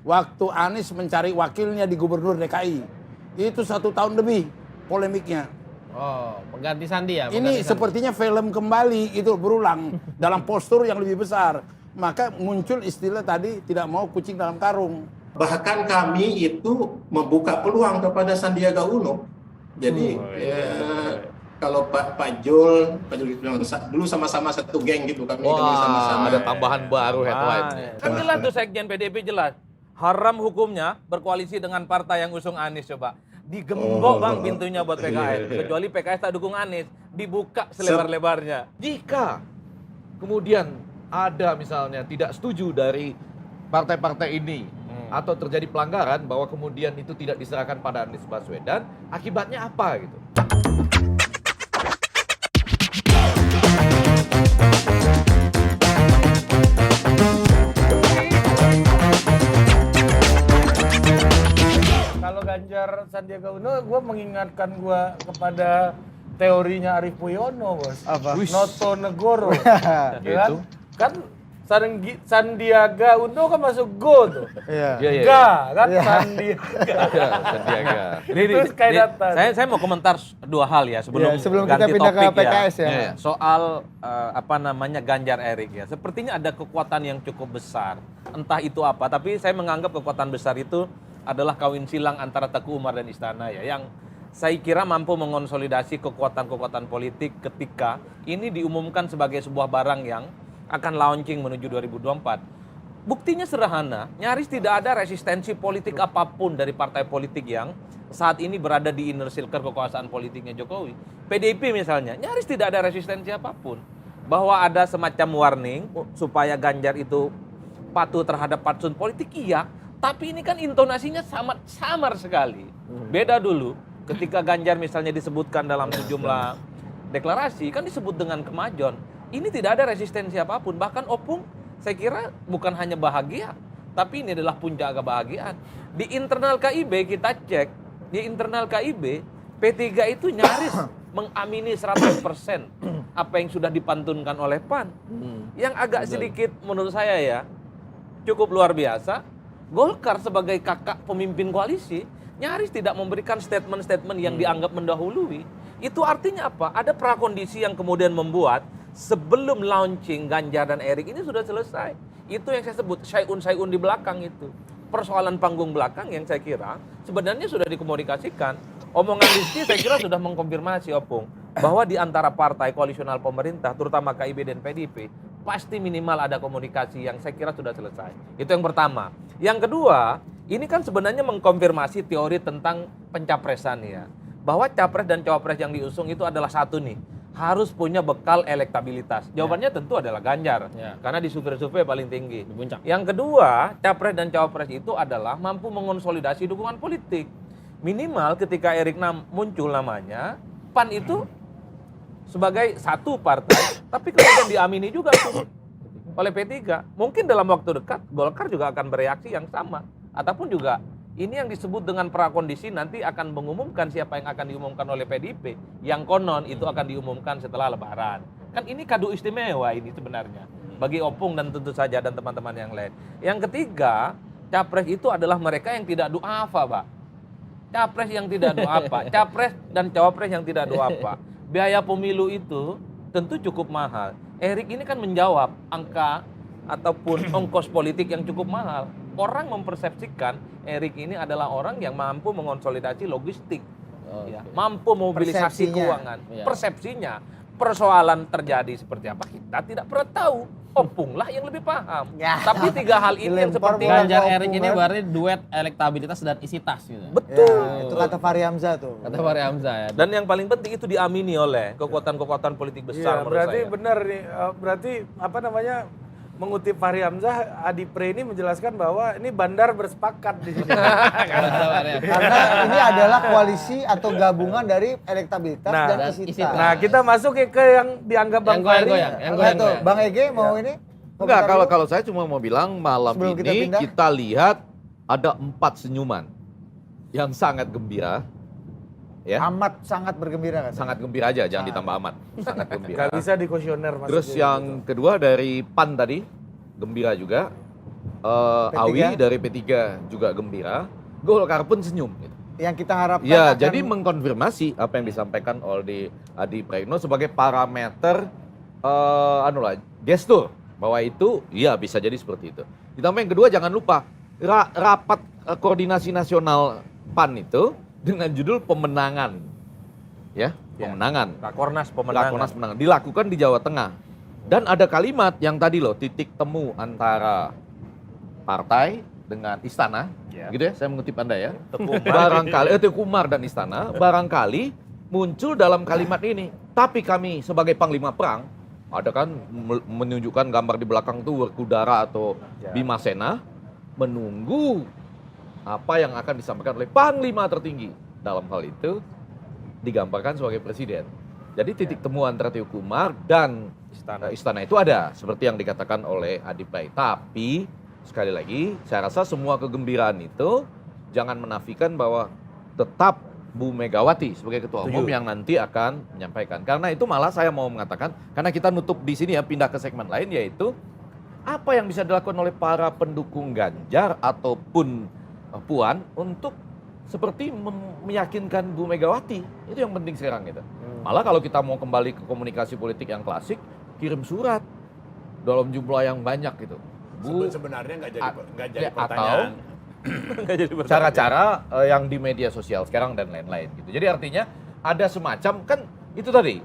waktu Anies mencari wakilnya di Gubernur DKI. Itu 1 tahun lebih polemiknya. Oh, pengganti Sandi ya? Ini sepertinya film kembali itu berulang dalam postur yang lebih besar. Maka muncul istilah tadi tidak mau kucing dalam karung. Bahkan kami itu membuka peluang kepada Sandiaga Uno. Jadi kalau Pak Jul dulu sama-sama satu geng gitu kami sama-sama. Ada tambahan baru headline. Kan jelas tuh Sekjen PDIP jelas. Haram hukumnya berkoalisi dengan partai yang usung Anies coba. Digembok bang pintunya buat PKS. Kecuali PKS tak dukung Anies. Dibuka selebar-lebarnya. Jika kemudian ada misalnya tidak setuju dari partai-partai ini atau terjadi pelanggaran bahwa kemudian itu tidak diserahkan pada Anies Baswedan, akibatnya apa gitu? Kalau Ganjar Sandiaga Uno, gue mengingatkan gue kepada teorinya Arief Puyono, bos. Apa? Noto Negoro. Gitu. Kan Sandiaga Uno kan masuk go tuh. Iya. Iya, iya. Ga, kan Iya. Sandiaga. Ini, Terus kayak data. saya mau komentar 2 hal ya sebelum kita ganti pindah ke topik PKS ya. Iya. Soal Ganjar Erik ya. Sepertinya ada kekuatan yang cukup besar. Entah itu apa, tapi saya menganggap kekuatan besar itu adalah kawin silang antara Teguh Umar dan Istana ya, yang saya kira mampu mengonsolidasi kekuatan-kekuatan politik ketika ini diumumkan sebagai sebuah barang yang akan launching menuju 2024. Buktinya sederhana, nyaris tidak ada resistensi politik apapun dari partai politik yang saat ini berada di inner circle kekuasaan politiknya Jokowi. PDIP misalnya, nyaris tidak ada resistensi apapun. Bahwa ada semacam warning supaya Ganjar itu patuh terhadap fatsun politik, iya. Tapi ini kan intonasinya samar sekali. Beda dulu ketika Ganjar misalnya disebutkan dalam sejumlah deklarasi, kan disebut dengan kemajon. Ini tidak ada resistensi apapun. Bahkan Opung saya kira bukan hanya bahagia, tapi ini adalah puncak kebahagiaan. Di internal KIB kita cek, di internal KIB, P3 itu nyaris mengamini 100% apa yang sudah dipantunkan oleh PAN. Yang agak sedikit menurut saya ya, cukup luar biasa, Golkar sebagai kakak pemimpin koalisi nyaris tidak memberikan statement-statement yang dianggap mendahului. Itu artinya apa? Ada prakondisi yang kemudian membuat sebelum launching Ganjar dan Erik ini sudah selesai. Itu yang saya sebut syai'un-syai'un di belakang itu. Persoalan panggung belakang yang saya kira sebenarnya sudah dikomunikasikan. Omongan Rizky saya kira sudah mengkonfirmasi Opung bahwa di antara partai koalisional pemerintah terutama KIB dan PDIP pasti minimal ada komunikasi yang saya kira sudah selesai. Itu yang pertama. Yang kedua, ini kan sebenarnya mengkonfirmasi teori tentang pencapresan ya. Bahwa capres dan cawapres yang diusung itu adalah satu nih, harus punya bekal elektabilitas. Jawabannya tentu adalah Ganjar, karena di survei-survei paling tinggi. Di puncak. Yang kedua, capres dan cawapres itu adalah mampu mengonsolidasi dukungan politik. Minimal ketika Erik muncul namanya, PAN itu sebagai satu partai, tapi kemudian diamini juga tuh oleh P3. Mungkin dalam waktu dekat Golkar juga akan bereaksi yang sama. Ataupun juga ini yang disebut dengan prakondisi nanti akan mengumumkan siapa yang akan diumumkan oleh PDIP. Yang konon itu akan diumumkan setelah Lebaran. Kan ini kado istimewa ini sebenarnya. Bagi Opung dan tentu saja dan teman-teman yang lain. Yang ketiga, capres itu adalah mereka yang tidak duafa, Pak. Capres yang tidak duafa. Capres dan cawapres yang tidak duafa. Biaya pemilu itu tentu cukup mahal. Erik ini kan menjawab angka ataupun ongkos politik yang cukup mahal. Orang mempersepsikan Erik ini adalah orang yang mampu mengonsolidasi logistik, mampu mobilisasi keuangan. Persepsinya, persoalan terjadi seperti apa kita tidak pernah tahu. Opung lah yang lebih paham. Tapi 3 hal ini yang seperti Ganjar Erik ini berarti duet elektabilitas dan isi tas gitu. betul. Itu kata Fahri Hamzah tuh. Kata Fahri Hamzah ya. Dan yang paling penting itu diamini oleh kekuatan-kekuatan politik besar menurut berarti saya. benar nih, berarti apa namanya, mengutip Fahri Hamzah, Adipre ini menjelaskan bahwa ini Bandar bersepakat di sini. Karena ini adalah koalisi atau gabungan dari elektabilitas Nah, dan dan isi isi tas. Nah, kita masuk ke yang dianggap Bang Fahri. yang Enggak tuh, goyang. Bang Ege mau ini? Enggak, komentar dulu? kalau saya cuma mau bilang malam Sebelum kita ini pindah. kita lihat ada 4 senyuman yang sangat gembira. Ya, Amat sangat bergembira kan? sangat gembira aja, jangan ditambah amat. Sangat gembira. Gak bisa di kuesioner Terus yang kedua dari PAN tadi, gembira juga. P3. Awi dari P3 juga gembira, Golkar pun senyum. Gitu. Yang kita harapkan Ya, akan- jadi mengkonfirmasi apa yang disampaikan oleh Adi Praetno sebagai parameter gestur bahwa itu iya bisa jadi seperti itu. Ditambah yang kedua jangan lupa rapat koordinasi nasional PAN itu dengan judul pemenangan. Ya, pemenangan. Rakornas pemenangan. Rakornas pemenangan dilakukan di Jawa Tengah. Dan ada kalimat yang tadi loh, titik temu antara partai dengan istana, Ya. gitu ya, saya mengutip Anda ya. Teku Umar. Barangkali, Teku Umar dan istana, barangkali muncul dalam kalimat ini. Tapi kami sebagai panglima perang, ada kan menunjukkan gambar di belakang tuh Werkudara atau Ya. Bima Sena, menunggu apa yang akan disampaikan oleh panglima tertinggi. Dalam hal itu digambarkan sebagai presiden. Jadi titik temu antara Teku Umar dan istana itu ada, seperti yang dikatakan oleh Adi Praetno. Tapi sekali lagi, saya rasa semua kegembiraan itu jangan menafikan bahwa tetap Bu Megawati sebagai ketua umum yang nanti akan menyampaikan. Karena itu malah saya mau mengatakan, karena kita nutup di sini ya, pindah ke segmen lain, yaitu apa yang bisa dilakukan oleh para pendukung Ganjar ataupun Puan untuk seperti meyakinkan Bu Megawati. Itu yang penting sekarang gitu. Malah kalau kita mau kembali ke komunikasi politik yang klasik, kirim surat dalam jumlah yang banyak gitu. Bu, Sebenarnya nggak jadi ya, pertanyaan. cara-cara yang di media sosial sekarang dan lain-lain gitu. Jadi artinya ada semacam kan itu tadi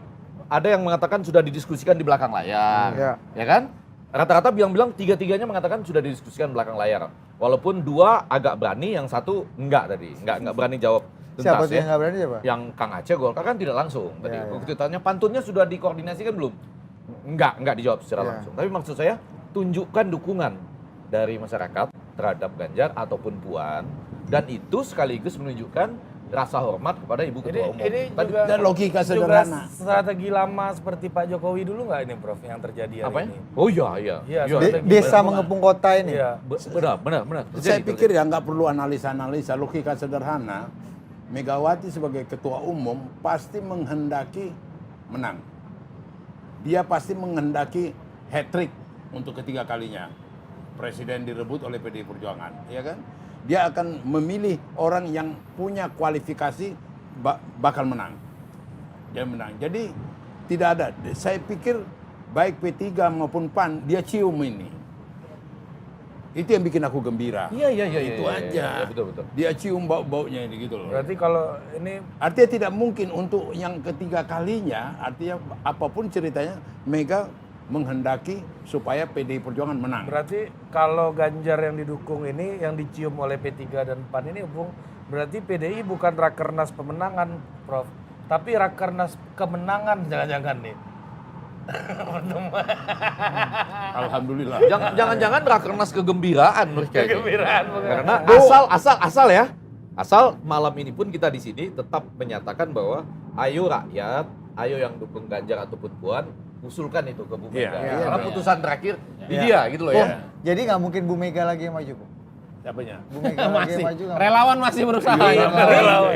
ada yang mengatakan sudah didiskusikan di belakang layar, ya kan? Rata-rata bilang-bilang tiga-tiganya mengatakan sudah didiskusikan di belakang layar. Walaupun dua agak berani, yang satu enggak tadi, enggak berani jawab Siapa tuntas tuh yang nggak berani siapa? Yang Kang Aceh Golkar kan tidak langsung tadi. Ya, ya. Waktu ditanya pantunnya sudah dikoordinasikan belum? Enggak dijawab secara Ya. langsung. Tapi maksud saya tunjukkan dukungan dari masyarakat terhadap Ganjar ataupun Puan, dan itu sekaligus menunjukkan rasa hormat kepada Ibu Ketua Umum. Ini Tadi- juga, Dan logika juga sederhana. strategi lama seperti Pak Jokowi dulu nggak ini, Prof, yang terjadi hari apa ya? ini? Oh iya. Iya, Iya. strategi Desa benar. mengepung kota ini. Iya. Benar. Saya pikir ya nggak perlu analisa-analisa, logika sederhana. Megawati sebagai ketua umum pasti menghendaki menang. Dia pasti menghendaki hat-trick untuk ketiga kalinya. Presiden direbut oleh PDI Perjuangan, ya kan? Dia akan memilih orang yang punya kualifikasi bakal menang. Dia menang. Jadi tidak ada. Saya pikir baik P3 maupun PAN dia cium ini. Itu yang bikin aku gembira. Iya. Itu aja. Iya, betul. Dia cium bau-baunya ini gitu loh. Berarti kalau ini Artinya tidak mungkin untuk yang ketiga kalinya, artinya apapun ceritanya, Mega menghendaki supaya PDI Perjuangan menang. berarti kalau Ganjar yang didukung ini, yang dicium oleh P3 dan PAN ini, Bung, berarti PDI bukan rakernas pemenangan, Prof, tapi rakernas kemenangan jangan-jangan nih. Alhamdulillah. Jangan-jangan rakernas kegembiraan mereka. ini. Kegembiraan, bukan? Karena asal ya. Asal malam ini pun kita di sini tetap menyatakan bahwa ayo rakyat, ayo yang dukung Ganjar ataupun Puan, usulkan itu ke Bu Mega. Iya, Karena iya. putusan terakhir di Iya. dia gitu loh Oh, ya. jadi nggak mungkin Bu Mega lagi yang maju, Bu? Siapanya? Bu Mega lagi yang maju nggak? Relawan masih berusaha. Iya,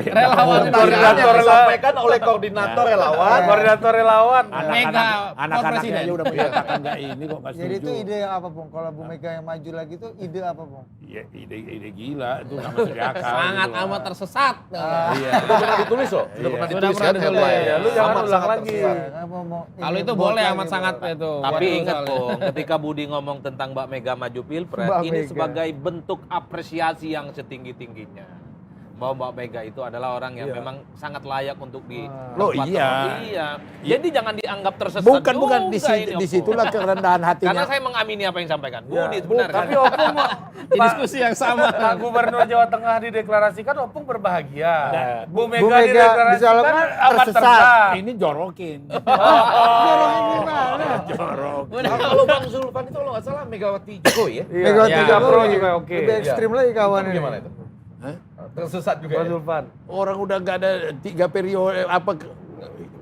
Relawan Pertanyaan yang Koordinator disampaikan oleh koordinator relawan. Koordinator relawan. Mega, Anak-anaknya presiden. aja udah menyatakan nggak ini kok nggak Jadi itu setuju. ide yang apa, Bung? Kalau Bu Mega yang maju lagi itu ide apa, Bung? Ya, ide gila itu nggak masuk di akal. Sangat gitu loh. amat tersesat. Iya. Sudah pernah ditulis loh. Sudah pernah Sudah ditulis pernah kan ditulis. headline. Ya, lu jangan Amat ulang sangat lagi. tersesat. Kalau itu Ini boleh bold amat lagi, sangat Bung. itu. Tapi Waduh, ingat soalnya. Bung, ketika Budi ngomong tentang Mbak Mega maju Pilpres, Mbak ini Mega. sebagai bentuk apresiasi yang setinggi-tingginya. Bahwa Mbak Mega itu adalah orang yang memang sangat layak untuk di Loh, tempat iya. Iya. Jadi jangan dianggap tersesat Bukan juga ini, Opung. disitulah kerendahan hatinya. Karena saya mengamini apa yang disampaikan. Ya, Budi Bu, sebenarnya. tapi Opung Di diskusi yang sama. Pak Gubernur Jawa Tengah dideklarasikan, Opung berbahagia. Bu Mega, Bu Mega dideklarasikan dicalonkan amat tersesat. tersesat. ini jorokin. Jorokin gimana? Jorokin. Nah, kalau Bang Zulfan itu kalau nggak salah Megawati Jokowi ya. Iya, Megawati iya, Jokowi Pro juga oke. Lebih ekstrim lagi kawan Itu ini. gimana itu? Hah? Tersesat juga Pak ya? Zulfan. Orang udah nggak ada 3 periode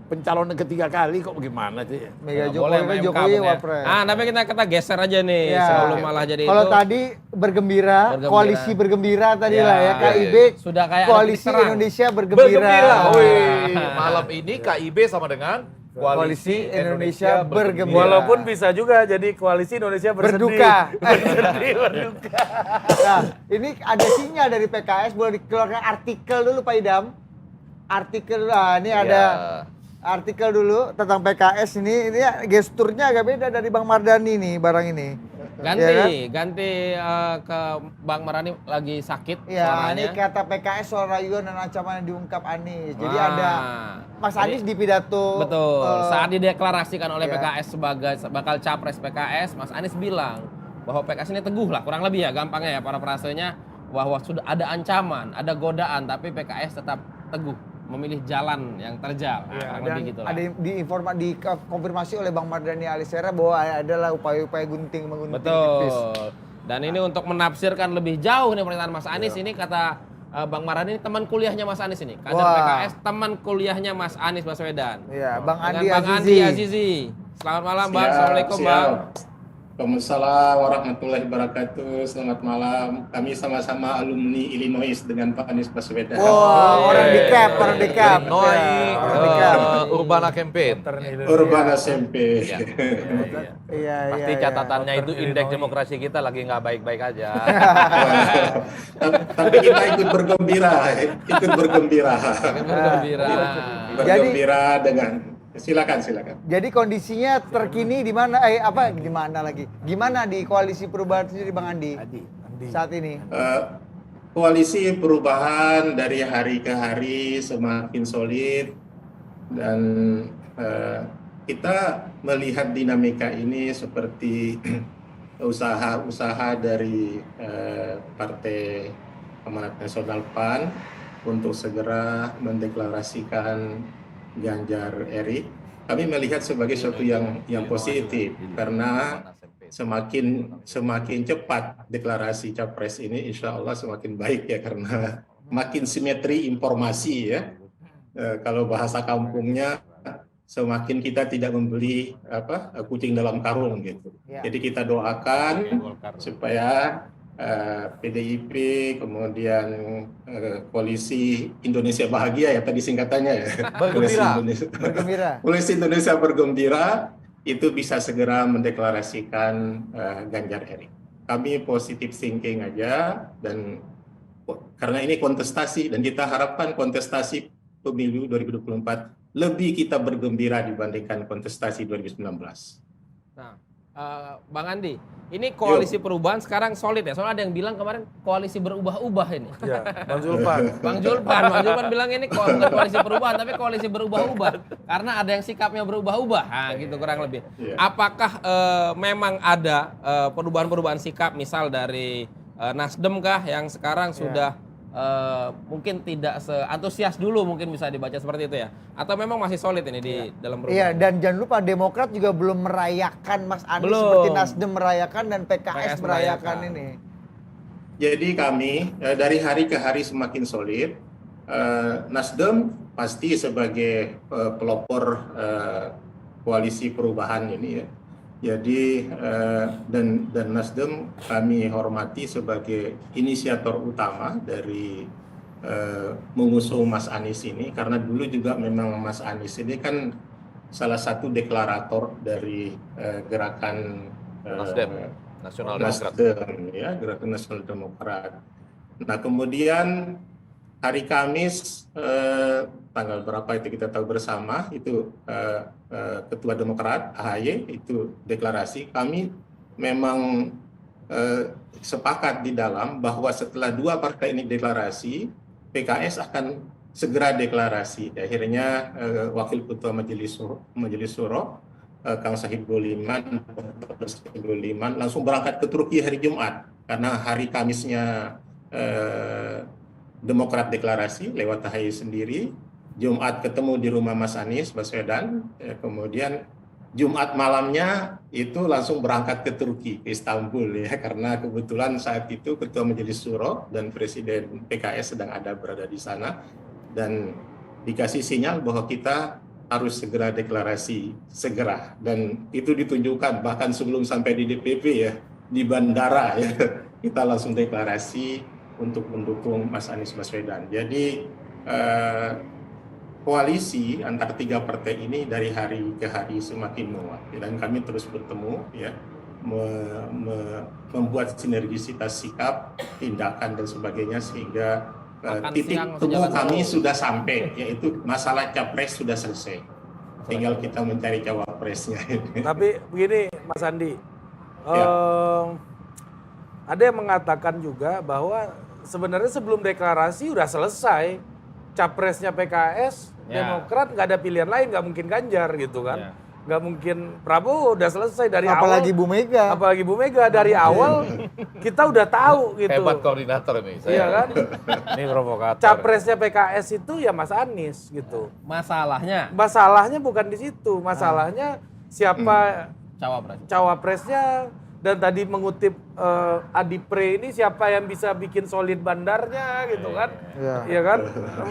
pencalonan ketiga kali kok gimana sih? Mega Nggak boleh Jokowi kan sama MK, Jokowi Bung, ya. wapres. Ah, tapi kita geser aja nih Ya. sebelum malah jadi Kalau itu. tadi bergembira, koalisi bergembira tadi lah ya, KIB. Sudah kayak ada Koalisi titik terang. Indonesia bergembira. Wih, malam ini KIB sama dengan Koalisi Indonesia Bergembira. Walaupun bisa juga jadi koalisi Indonesia bersedih. Berduka. Bersedih, berduka. Nah, ini ada sinyal dari PKS, boleh dikeluarkan artikel dulu Pak Idam. Artikel, ini ada artikel dulu tentang PKS ini gesturnya agak beda dari Bang Mardhani nih barang ini. Ganti ke Bang Mardhani lagi sakit Ya, suaranya. ini kata PKS soal rayuan dan ancaman yang diungkap Anies. Jadi Wah. ada Mas Anies di pidato. Betul. Saat dideklarasikan oleh ya. PKS sebagai bakal capres PKS, Mas Anies bilang bahwa PKS ini teguh lah, kurang lebih ya gampangnya ya para frasenya, bahwa sudah ada ancaman, ada godaan, tapi PKS tetap teguh memilih jalan yang terjal. Nah, kurang Dan lebih gitu lah. ada dikonfirmasi oleh Bang Mardhani Alisera bahwa adalah upaya-upaya mengunting tipis. Betul. Dan ini untuk menafsirkan lebih jauh nih pernyataan Mas Anies ini kata Bang Mardhani ini teman kuliahnya Mas Anies ini. Kader Wah. PKS teman kuliahnya Mas Anies Baswedan. Iya, Bang Dengan Andi Bang Azizi. Andi Azizi. Selamat malam Bang. Assalamualaikum Bang. Waalaikumsalam warahmatullahi wabarakatuh. Selamat malam. Kami sama-sama alumni Illinois dengan Pak Anies Baswedan. Oh, orang di cap. Illinois, Ya, orang di cap. Urbana Campaign. Urbana SMP. Iya, Pasti iya. catatannya itu indeks demokrasi kita lagi nggak baik-baik aja. Tapi kita ikut bergembira, Bergembira. bergembira dengan silakan. Jadi kondisinya terkini di mana? Di mana lagi? Gimana di koalisi perubahan sendiri Bang Andi? Saat ini? Koalisi perubahan dari hari ke hari semakin solid dan kita melihat dinamika ini seperti usaha-usaha dari Partai Amanat Nasional PAN untuk segera mendeklarasikan Ganjar Erik. Kami melihat sebagai sesuatu yang positif karena semakin cepat deklarasi capres ini, insya Allah semakin baik ya, karena makin simetri informasi ya. Kalau bahasa kampungnya, semakin kita tidak membeli kucing dalam karung gitu. Ya. Jadi kita doakan supaya PDIP kemudian Koalisi Indonesia Bahagia ya tadi singkatannya ya. Bergembira. Koalisi Indonesia Bergembira itu bisa segera mendeklarasikan Ganjar Erik. Kami positive thinking aja, dan karena ini kontestasi dan kita harapkan kontestasi pemilu 2024 lebih kita bergembira dibandingkan kontestasi 2019. Nah, Bang Andi, ini koalisi perubahan sekarang solid ya. Soalnya ada yang bilang kemarin koalisi berubah-ubah ini. Ya, Bang Zulfan. Bang Julpan bilang ini bukan koalisi perubahan tapi koalisi berubah-ubah karena ada yang sikapnya berubah-ubah. Nah, gitu kurang lebih. Iya. Apakah memang ada perubahan-perubahan sikap misal dari Nasdem kah yang sekarang sudah mungkin tidak seantusias dulu, mungkin bisa dibaca seperti itu ya, atau memang masih solid ini di dalam perubahan? Iya, dan jangan lupa Demokrat juga belum merayakan Mas Anies Belum. seperti Nasdem merayakan dan PKS merayakan merayakan. ini. Jadi kami dari hari ke hari semakin solid. Nasdem pasti sebagai pelopor koalisi perubahan ini ya. Jadi dan Nasdem kami hormati sebagai inisiator utama dari mengusung Mas Anies ini, karena dulu juga memang Mas Anies ini kan salah satu deklarator dari gerakan Nasdem, Nasional Demokrat. Nasdem, ya, Gerakan Nasional Demokrat. Nah kemudian hari Kamis tanggal berapa itu kita tahu bersama, itu Ketua Demokrat AHY itu deklarasi. Kami memang sepakat di dalam bahwa setelah dua partai ini deklarasi, PKS akan segera deklarasi. Akhirnya Wakil Ketua Majelis Syuro Kang Sohibul Iman langsung berangkat ke Turki hari Jumat, karena hari Kamisnya Demokrat deklarasi lewat AHY sendiri. Jumat ketemu di rumah Mas Anies Baswedan, kemudian Jumat malamnya itu langsung berangkat ke Turki, ke Istanbul ya, karena kebetulan saat itu Ketua Majelis Syuro dan Presiden PKS sedang berada di sana, dan dikasih sinyal bahwa kita harus segera deklarasi, segera, dan itu ditunjukkan bahkan sebelum sampai di DPP ya, di bandara ya, kita langsung deklarasi untuk mendukung Mas Anies Baswedan. Jadi koalisi antara tiga partai ini dari hari ke hari semakin menguat, dan kami terus bertemu ya, membuat sinergisitas sikap, tindakan dan sebagainya, sehingga titik temu kami sudah sampai, yaitu masalah capres sudah selesai. Tinggal kita mencari cawapresnya. Tapi begini Mas Andi, ada yang mengatakan juga bahwa sebenarnya sebelum deklarasi udah selesai, capresnya PKS, Demokrat nggak ada pilihan lain, nggak mungkin Ganjar gitu kan, nggak mungkin Prabowo, udah selesai dari Apalagi awal. Bu Mega. Apalagi Bu Mega dari awal kita udah tahu gitu. Hebat koordinator nih saya. Iya kan? Ini provokator. Capresnya PKS itu ya Mas Anies gitu. Masalahnya bukan di situ, masalahnya siapa cawapresnya, dan tadi mengutip Adi Pre ini siapa yang bisa bikin solid bandarnya gitu kan. Iya kan?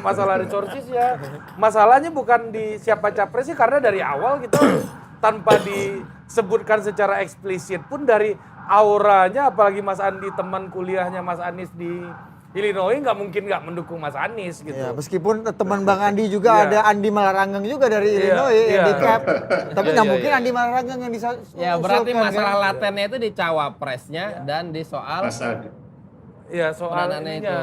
Masalah resources ya. Masalahnya bukan di siapa capresnya, karena dari awal kita tanpa disebutkan secara eksplisit pun dari auranya, apalagi Mas Andi teman kuliahnya Mas Anies di Illinois, nggak mungkin nggak mendukung Mas Anies gitu. Ya, meskipun teman Bang Andi juga ada Andi Malaranggeng juga dari Illinois, handicap. Tapi nggak mungkin Andi Malaranggeng yang Ya berarti usulkan, masalah kan? latennya itu di cawapresnya dan di soal Ya soal pendanaannya itu,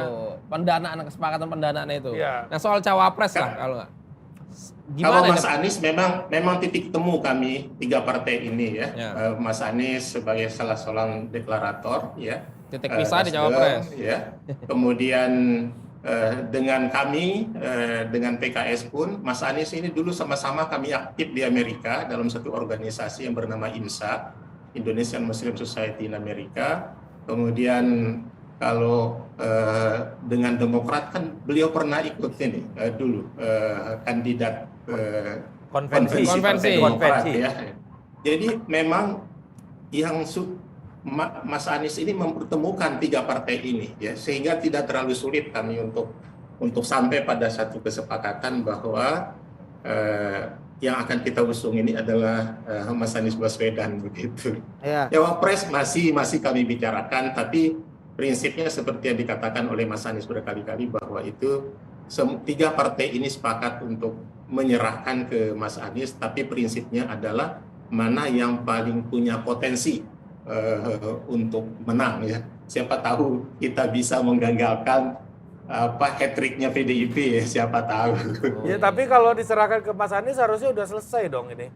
pendanaan, kesepakatan pendanaan itu. Ya. Nah soal cawapres lah kalau nggak. Kalau Gimana Mas Anies memang titik temu kami tiga partai ini ya. Mas Anies sebagai salah seorang deklarator ya. Titik pisah di Nasdem, cawapres. Ya. Kemudian dengan kami dengan PKS pun, Mas Anies ini dulu sama-sama kami aktif di Amerika dalam satu organisasi yang bernama IMSA, Indonesian Muslim Society in Amerika. Kemudian kalau dengan Demokrat kan beliau pernah ikut ini dulu kandidat konvensi Demokrat, ya. Jadi memang yang Mas Anies ini mempertemukan tiga partai ini ya, sehingga tidak terlalu sulit kami untuk sampai pada satu kesepakatan bahwa yang akan kita usung ini adalah Mas Anies Baswedan begitu. Cawapres masih kami bicarakan, tapi prinsipnya seperti yang dikatakan oleh Mas Anies berkali-kali bahwa itu tiga partai ini sepakat untuk menyerahkan ke Mas Anies, tapi prinsipnya adalah mana yang paling punya potensi untuk menang ya. Siapa tahu kita bisa menggagalkan hat-tricknya PDIP ya, siapa tahu. Ya tapi kalau diserahkan ke Mas Anies harusnya udah selesai dong ini.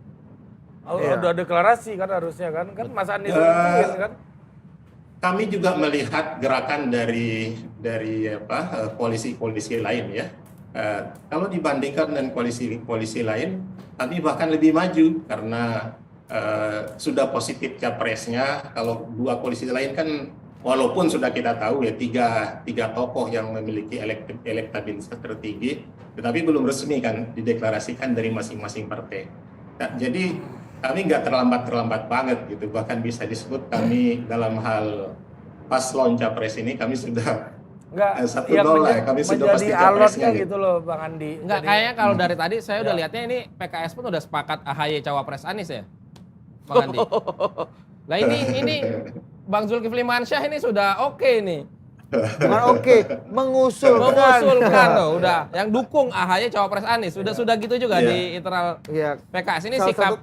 Udah deklarasi kan harusnya kan Mas Anies itu kan. Kami juga melihat gerakan dari koalisi-koalisi lain ya. Kalau dibandingkan dengan koalisi lain, kami bahkan lebih maju karena sudah positif capresnya. Kalau dua koalisi lain kan walaupun sudah kita tahu ya tiga tokoh yang memiliki elektabilitas tertinggi, tetapi belum resmi kan dideklarasikan dari masing-masing partai. Nah, jadi kami nggak terlambat banget gitu, bahkan bisa disebut kami dalam hal paslon capres ini kami sudah satu nol lah, kami sudah pasti capresnya gitu loh Bang Andi. Enggak, kayaknya kalau dari tadi saya udah lihatnya ini PKS pun udah sepakat AHY cawapres Anies ya, Bang Andi. Nah ini Bang Zulkifli Mansyah ini sudah oke nih. Bukan mengusulkan loh, udah yang dukung AHY cawapres Anies sudah gitu juga di internal PKS ini sikap.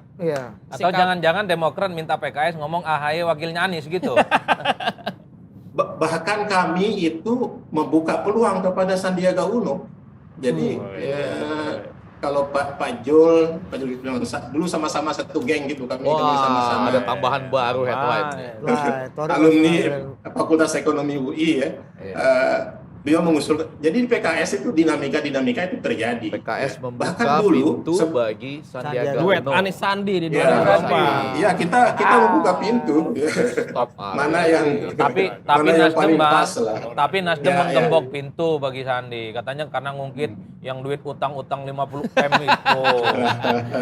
Atau jangan-jangan Demokrat minta PKS ngomong AHY wakilnya Anies gitu. Bahkan kami itu membuka peluang kepada Sandiaga Uno. Jadi kalau Pak Jul dulu sama-sama satu geng gitu, kami sama-sama. Ada tambahan baru headline. Alumni Fakultas Ekonomi UI ya. Beliau mengusul. Jadi di PKS itu dinamika itu terjadi. PKS membuka bahkan dulu, pintu bagi Sandiaga Duet Uno. Anies Sandi di Iya, kita membuka pintu. Mana yang tapi mana yang Nasdem paling Bang, pas lah. tapi Nasdem menggembok pintu bagi Sandi. Katanya karena ngungkit yang duit utang-utang 50 M itu.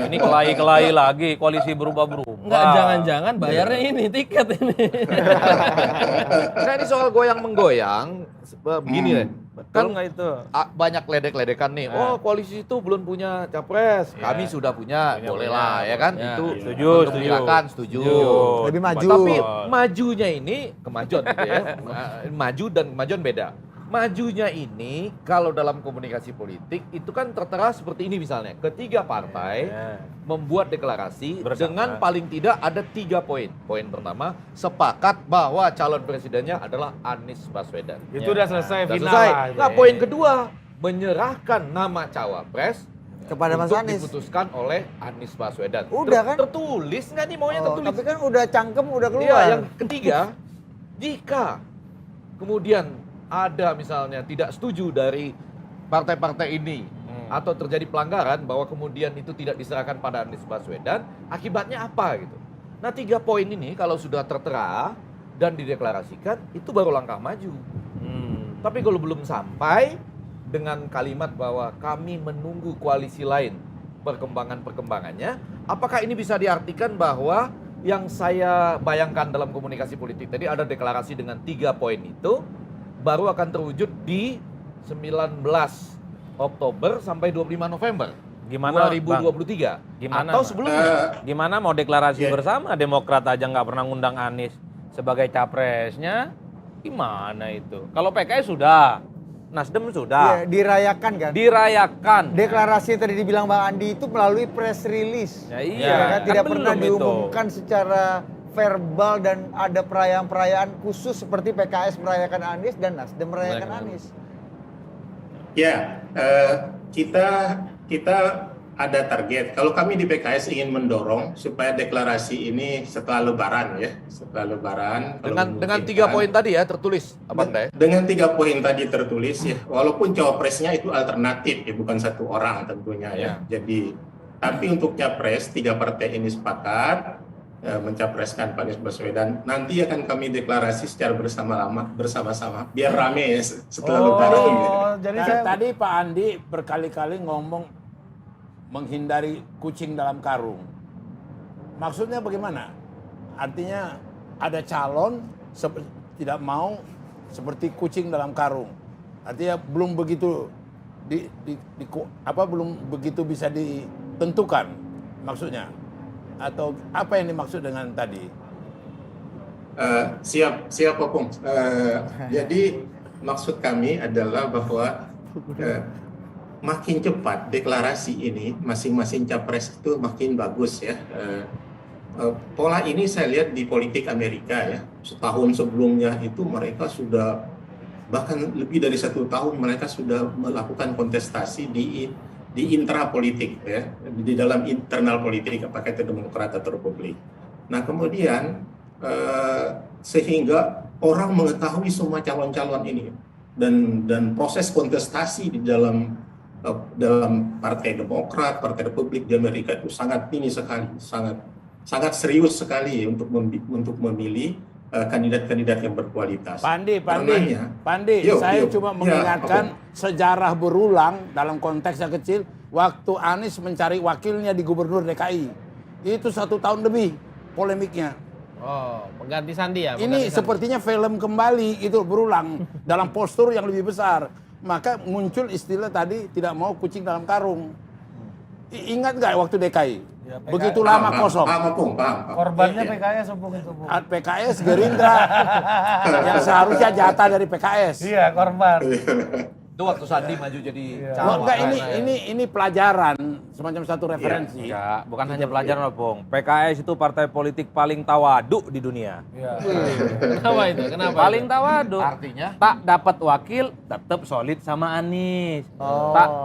Ini kelahi-kelahi lagi, koalisi berubah-berubah. Enggak, jangan-jangan bayarnya ini tiket ini. Nah ini soal goyang-menggoyang, begini deh. Betul nggak itu? Banyak ledek-ledekan nih. Oh koalisi itu belum punya capres, kami sudah punya, bolehlah ya kan? Ya, Itu setuju. setuju. Lebih maju. Tapi majunya ini kemajuan gitu ya. Maju dan kemajuan beda. majunya ini kalau dalam komunikasi politik itu kan tertera seperti ini misalnya. Ketiga partai membuat deklarasi dengan paling tidak ada 3 poin. Poin pertama, sepakat bahwa calon presidennya adalah Anies Baswedan. Itu udah selesai Sudah final selesai. lah. Nah, poin kedua, menyerahkan nama cawapres Kepada Mas untuk Anies. diputuskan oleh Anies Baswedan. Udah kan? Tertulis nggak nih maunya Oh, tertulis? tapi kan udah cangkem, udah keluar. Iya, yang ketiga, jika kemudian ada misalnya tidak setuju dari partai-partai ini atau terjadi pelanggaran bahwa kemudian itu tidak diserahkan pada Anies Baswedan, akibatnya apa gitu. Nah, 3 poin ini kalau sudah tertera dan dideklarasikan, itu baru langkah maju. Tapi kalau belum sampai dengan kalimat bahwa kami menunggu koalisi lain perkembangannya, apakah ini bisa diartikan bahwa yang saya bayangkan dalam komunikasi politik tadi ada deklarasi dengan 3 poin itu baru akan terwujud di 19 Oktober sampai 25 November Gimana, 2023 Gimana, atau Bang? sebelumnya. Gimana mau deklarasi Iya. bersama? Demokrat aja nggak pernah ngundang Anies sebagai capresnya. Gimana itu? Kalau PKS sudah, Nasdem Iya, sudah. dirayakan kan. Dirayakan. Deklarasi yang tadi dibilang Bang Andi itu melalui press release. Ya, Ya iya, kan? Tidak kan pernah belum itu. diumumkan secara verbal dan ada perayaan-perayaan khusus seperti PKS merayakan Anies dan Nasdem merayakan Anies. Ya, kita ada target. Kalau kami di PKS ingin mendorong supaya deklarasi ini setelah Lebaran ya, setelah Lebaran. kalau Dengan 3 memungkinkan. poin tadi ya tertulis, Abang Day. Dengan 3 poin tadi tertulis ya, walaupun cawapresnya itu alternatif ya, bukan satu orang tentunya ya. Jadi, tapi untuk capres 3 partai ini sepakat mencapreskan Pak Anies Baswedan. Nanti akan kami deklarasi secara bersama-sama, biar rame ya setelah Lebaran. jadi Tadi Pak Andi berkali-kali ngomong menghindari kucing dalam karung. Maksudnya bagaimana? Artinya ada calon tidak mau seperti kucing dalam karung. Artinya belum begitu belum begitu bisa ditentukan maksudnya. Atau apa yang dimaksud dengan tadi? Siap Opung. Jadi maksud kami adalah bahwa makin cepat deklarasi ini masing-masing capres itu makin bagus ya. Pola ini saya lihat di politik Amerika ya. Setahun sebelumnya itu mereka sudah, bahkan lebih dari 1 tahun mereka sudah melakukan kontestasi di intra politik ya, di dalam internal politik, apakah itu Demokrat atau Republik. Nah kemudian sehingga orang mengetahui semua calon-calon ini dan proses kontestasi di dalam Partai Demokrat, Partai Republik di Amerika itu sangat tinggi sekali, sangat serius sekali untuk memilih kandidat-kandidat yang berkualitas. Pandi, Yuk, saya yuk. cuma Ya, mengingatkan sejarah berulang dalam konteks yang kecil, waktu Anies mencari wakilnya di Gubernur DKI. Itu 1 tahun lebih polemiknya. Oh, mengganti Sandi ya? Ini sepertinya film kembali itu berulang dalam postur yang lebih besar. Maka muncul istilah tadi tidak mau kucing dalam karung. Ingat nggak waktu DKI? Begitu lama kosong. Paham. korbannya PKS Opung itu, Bu. PKS Gerindra yang seharusnya jatah dari PKS. Iya, korban. Itu waktu Sandi maju jadi Wah, enggak, cawapres. ini pelajaran, semacam satu referensi. Enggak, bukan hanya pelajaran, Opung. PKS itu partai politik paling tawadu di dunia. Iya. Kenapa itu? Kenapa? Paling tawadu. Artinya Tak dapat wakil, tetap solid sama Anies.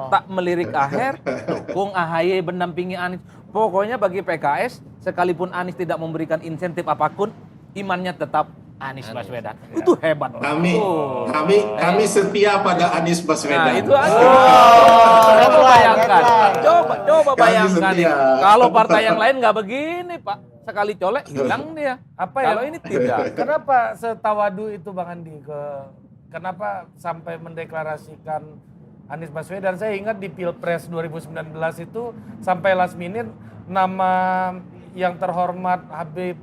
Tak melirik Aher, dukung AHY mendampingi Anies. Pokoknya bagi PKS, sekalipun Anies tidak memberikan insentif apapun, imannya tetap Anies Baswedan. Itu hebat. Kami setia pada Anies Baswedan. Nah, itu aja. Coba bayangkan. Coba Kami bayangkan. setia. Kalau partai yang lain nggak begini, Pak. Sekali colek hilang dia. Apa ya? Kalau ini tidak. Kenapa setawadu itu Bang Andi kenapa sampai mendeklarasikan Anies Baswedan? Saya ingat di Pilpres 2019 itu sampai last minute nama yang terhormat Habib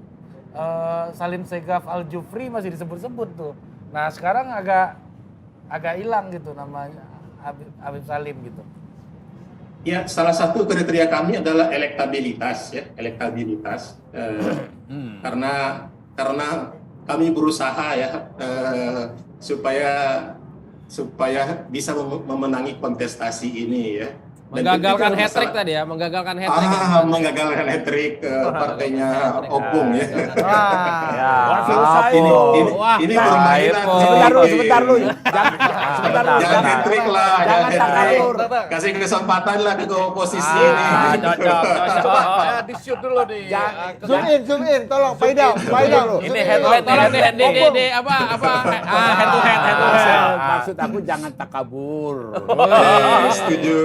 Salim Segaf Al-Jufri masih disebut-sebut tuh. Nah sekarang agak hilang gitu namanya Habib Salim gitu. Ya, salah satu kriteria kami adalah elektabilitas ya, elektabilitas. Karena kami berusaha ya supaya supaya bisa memenangi kontestasi ini ya. Dan Menggagalkan ketika hat-trick masalah- tadi ya, menggagalkan hat-trick. menggagalkan hat-trick partainya Opung ya. Ya. Wah, susah Ini Wah, ini permainan. Sebentar lu, sebentar lu. Sebentar lu. Jangan hat-trick lah, Jangan jangan hat-trick. takabur. Kasih kesempatan lah ke oposisi ini. Coba di-shoot dulu nih. Zoom in, tolong Pak Idam lu. Ini Zoom in headline dulu. nih, Di apa head to head. Maksud aku jangan takabur. Setuju.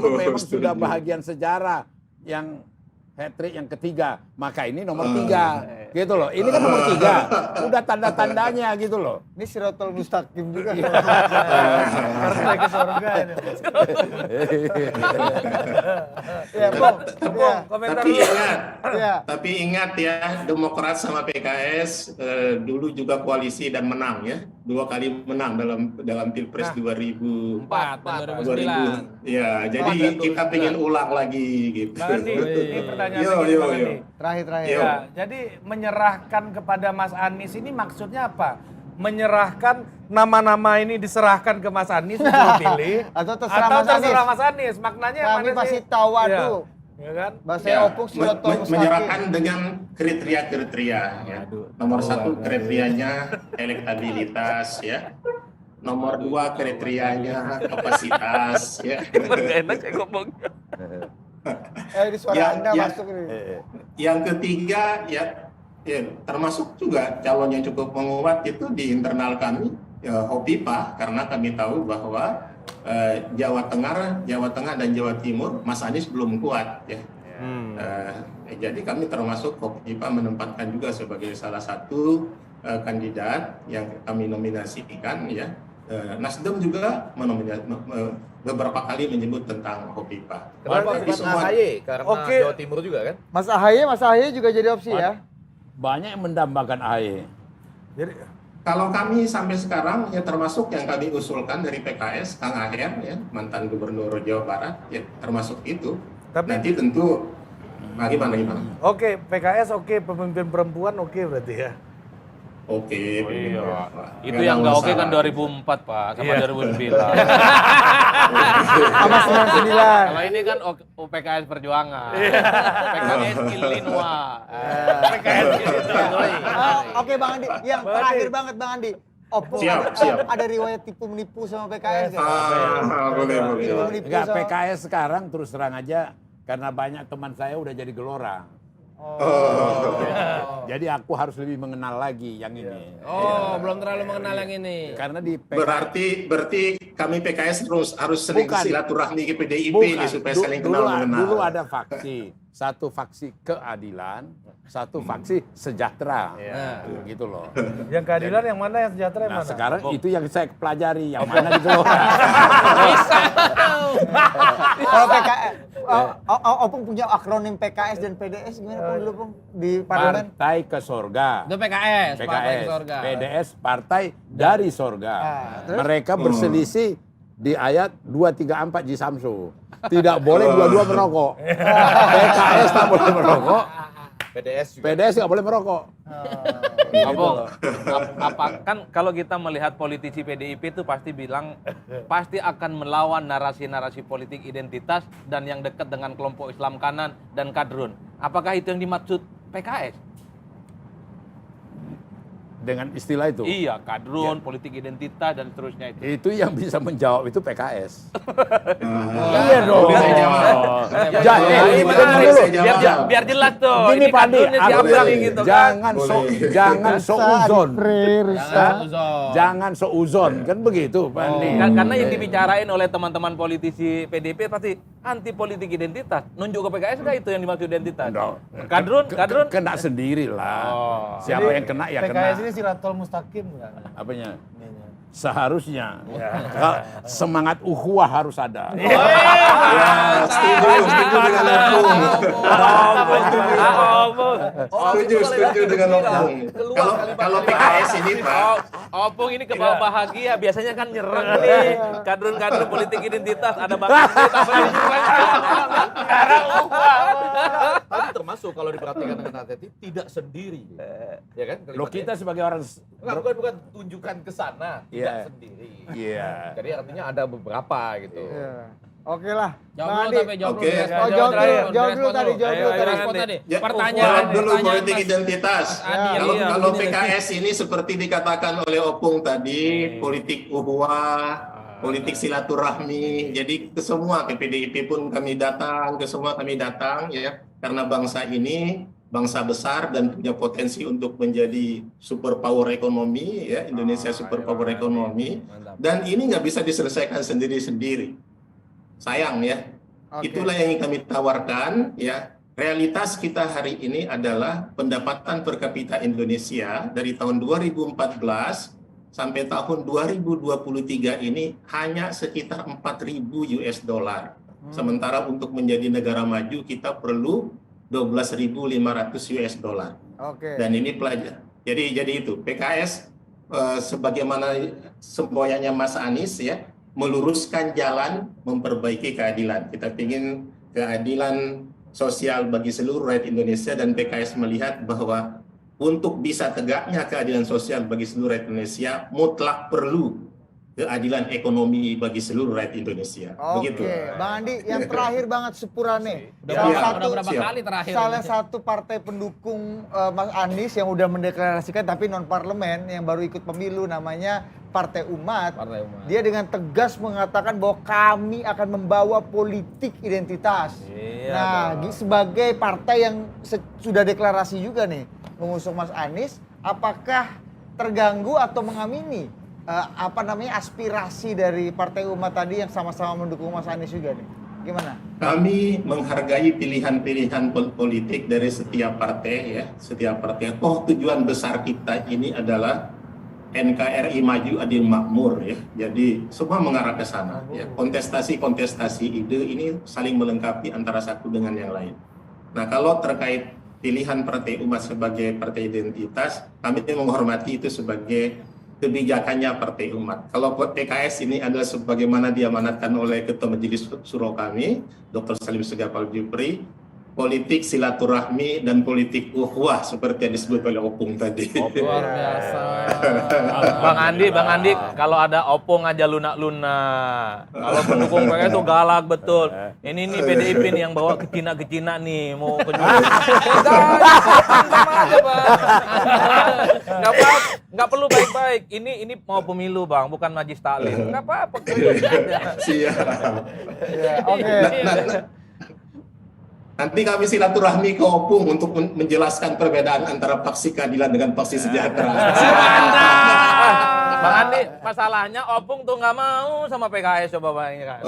Itu memang sudah bahagian sejarah yang hat-trick yang ketiga, maka ini nomor 3 gitu loh. Ini kan nomor 3, udah tanda-tandanya gitu loh. Ini Siratal Mustaqim juga. Karena ke surga ini. Ya, Bang. Ya. Komentar Tapi dulu. ingat, Ya. tapi ingat ya, Demokrat sama PKS dulu juga koalisi dan menang ya, 2 kali menang dalam Pilpres 4 dan 2009. 2000. Ya, jadi kita pengen ulang lagi gitu. Bang Andi, ini pertanyaan Yo, begini, yo, Bang yo. Andi. Terakhir. Yo. Ya, jadi menyerahkan kepada Mas Anies ini maksudnya apa? Menyerahkan nama-nama ini diserahkan ke Mas Anies untuk dipilih Atau terserah terserah Mas Mas Anies. Maknanya Kami mana sih? pasti tahu Iya. aduh. Ya kan? Bahasa Ya, Opung Siratal Mustaqim. menyerahkan dengan kriteria-kriteria ya. Nomor 1 kriterianya elektabilitas ya. Nomor 2 kriterianya kapasitas ya. Enak ya ngomongnya. Ini suara Ya, Anda ya. masuk nih. Yang ketiga ya termasuk juga calon yang cukup menguat itu di internal kami ya, Hopipa, karena kami tahu bahwa Jawa Tengah dan Jawa Timur Mas Anies belum kuat ya. Jadi kami termasuk Hopipa menempatkan juga sebagai salah satu kandidat yang kami nominasikan ya. Nasdem juga beberapa kali menyebut tentang Hopipa. Kenapa Tapi bukan semua- AHY? Karena Oke. Jawa Timur juga kan? Mas AHY juga jadi opsi ya. Banyak yang mendambakan AHY. Jadi Kalau kami sampai sekarang ya termasuk yang kami usulkan dari PKS, Kang Aher ya, mantan Gubernur Jawa Barat ya termasuk itu. Tapi- Nanti tentu gimana? oke, PKS oke, pemimpin perempuan oke berarti ya. Oke. Itu yang nggak oke kan 2004 Pak, sama 2009. Sama 99. Kalau ini kan PKS Perjuangan, PKS Illinois, PKS Illinois. Oke Bang Andi, yang Bang terakhir Andi. banget Bang Andi. Opung Siap. ada riwayat tipu menipu sama PKS nggak? Boleh. Tipu menipu Enggak, sama PKS sekarang terus terang aja karena banyak teman saya udah jadi gelora. Jadi aku harus lebih mengenal lagi yang ini. Oh, belum terlalu mengenal yang ini. Karena di PKS Berarti kami PKS harus sering Bukan. silaturahmi ke PDIP bukan. nih, supaya saling kenal mengenal. Dulu ada faksi. Satu faksi keadilan, satu faksi sejahtera. Gitu loh. Yang keadilan yang mana, yang sejahtera yang Nah, mana? sekarang itu yang saya pelajari, yang mana gitu loh. Kalau PKS, Opung punya akronim PKS dan PDS gimana Pung dulu Pung di parlemen? Partai ke sorga. Itu PKS, Partai PKS, Sorga. PDS Partai dari Sorga. terus? Mereka berselisih di ayat 234 Ji Samsu. Tidak boleh dua-dua merokok. PKS tak boleh merokok, PDS juga. PDS nggak boleh merokok. Apa kan kalau kita melihat politisi PDIP itu pasti bilang pasti akan melawan narasi-narasi politik identitas dan yang dekat dengan kelompok Islam kanan dan kadrun. Apakah itu yang dimaksud PKS? Dengan istilah itu. Iya, kadrun, politik identitas dan seterusnya itu. Itu yang bisa menjawab itu PKS. Iya dong. Boleh saya jawab. Jangan, Boleh tunggu saya dulu. jawab. Biar jelas tuh. Gini Ini Pak Andi, kadrunnya siapa nih gitu kan. jangan seuzon. Uzon. Jangan seuzon, kan begitu Pak Andi. Karena yang dibicarain oleh teman-teman politisi PDIP pasti anti politik identitas. Nunjuk ke PKS nggak itu yang dimaksud identitas? Kadrun. Kena sendiri lah. Oh. Siapa yang kena ya PKS kena. ini Siratul Mustaqim kan? Apanya? Seharusnya semangat ukhuwah harus ada. Ya, setuju dengan Opung. Setuju dengan Opung. Kalau PKS ini Pak, Opung ini kebawa bahagia, biasanya kan nyerang nih. Kadrun-kadrun politik identitas, ada banget. Sekarang Tapi termasuk kalau diperhatikan dengan hati-hati tidak sendiri. Ya kan? Loh kita sebagai orang bukan tunjukkan ke sana. tidak Iya. sendiri. Iya. Jadi artinya ada beberapa gitu. Iya. Oke lah. Jawab Bang dulu Andi. tapi jawab Oke. dulu. Oh, jawab dulu tadi, jawab dulu tadi. Respon tadi. Ya, Pertanyaan jawab dulu pertanyaan politik Mas identitas. Adi yang Kalau ini, kalau ini. PKS ini seperti dikatakan oleh Opung tadi, politik uhuah, politik silaturahmi. Jadi ke semua, ke PDIP pun kami datang, ke semua kami datang ya. Karena bangsa ini bangsa besar dan punya potensi untuk menjadi superpower ekonomi ya, Indonesia superpower ekonomi. Dan ini nggak bisa diselesaikan sendiri-sendiri. Sayang ya. Oke. Itulah yang kami tawarkan ya. Realitas kita hari ini adalah pendapatan per kapita Indonesia dari tahun 2014 sampai tahun 2023 ini hanya sekitar 4.000 US dollar. Sementara untuk menjadi negara maju kita perlu 12.500 US dollar. Oke. Dan ini pelajar. Jadi itu PKS sebagaimana semboyannya Mas Anies ya, meluruskan jalan memperbaiki keadilan. Kita ingin keadilan sosial bagi seluruh rakyat Indonesia dan PKS melihat bahwa untuk bisa tegaknya keadilan sosial bagi seluruh rakyat Indonesia mutlak perlu keadilan ekonomi bagi seluruh rakyat Indonesia. Begitu. Oke, Bang Andi, yang terakhir banget sepurane. Udah berapa kali terakhir? Salah satu partai pendukung Mas Anies yang udah mendeklarasikan tapi non parlemen yang baru ikut pemilu namanya Partai Umat. Partai Umat. Dia dengan tegas mengatakan bahwa kami akan membawa politik identitas. Sebagai partai yang sudah deklarasi juga nih mengusung Mas Anies, apakah terganggu atau mengamini aspirasi dari Partai Umat tadi yang sama-sama mendukung Mas Anies juga nih? Gimana? Kami menghargai pilihan-pilihan politik dari setiap partai ya, setiap partai. Tujuan besar kita ini adalah NKRI maju adil makmur ya. Jadi semua mengarah ke sana ya. Kontestasi ide ini saling melengkapi antara satu dengan yang lain. Nah, kalau terkait pilihan Partai Umat sebagai partai identitas, kami menghormati itu sebagai kebijakannya Partai Umat. Kalau PKS ini adalah sebagaimana diamanatkan oleh Ketua Majelis Syuro kami, Dr. Salim Segaf Al-Jufri, politik silaturahmi dan politik ukhuwah seperti yang disebut oleh Opung tadi. Luar biasa. Bang Andi, kalau ada Opung aja lunak-lunak. Kalau pendukung PKS itu galak betul. Ini nih PDIP nih yang bawa ke Cina nih, mau ke Nggak perlu baik-baik. Ini mau pemilu Bang, bukan majlis taklim. Nggak apa-apa. Siap. Oke. Nanti kami silaturahmi ke Opung untuk menjelaskan perbedaan antara faksi keadilan dengan faksi sejahtera. Bang Andi, masalahnya Opung tuh nggak mau sama PKS coba bayangkan.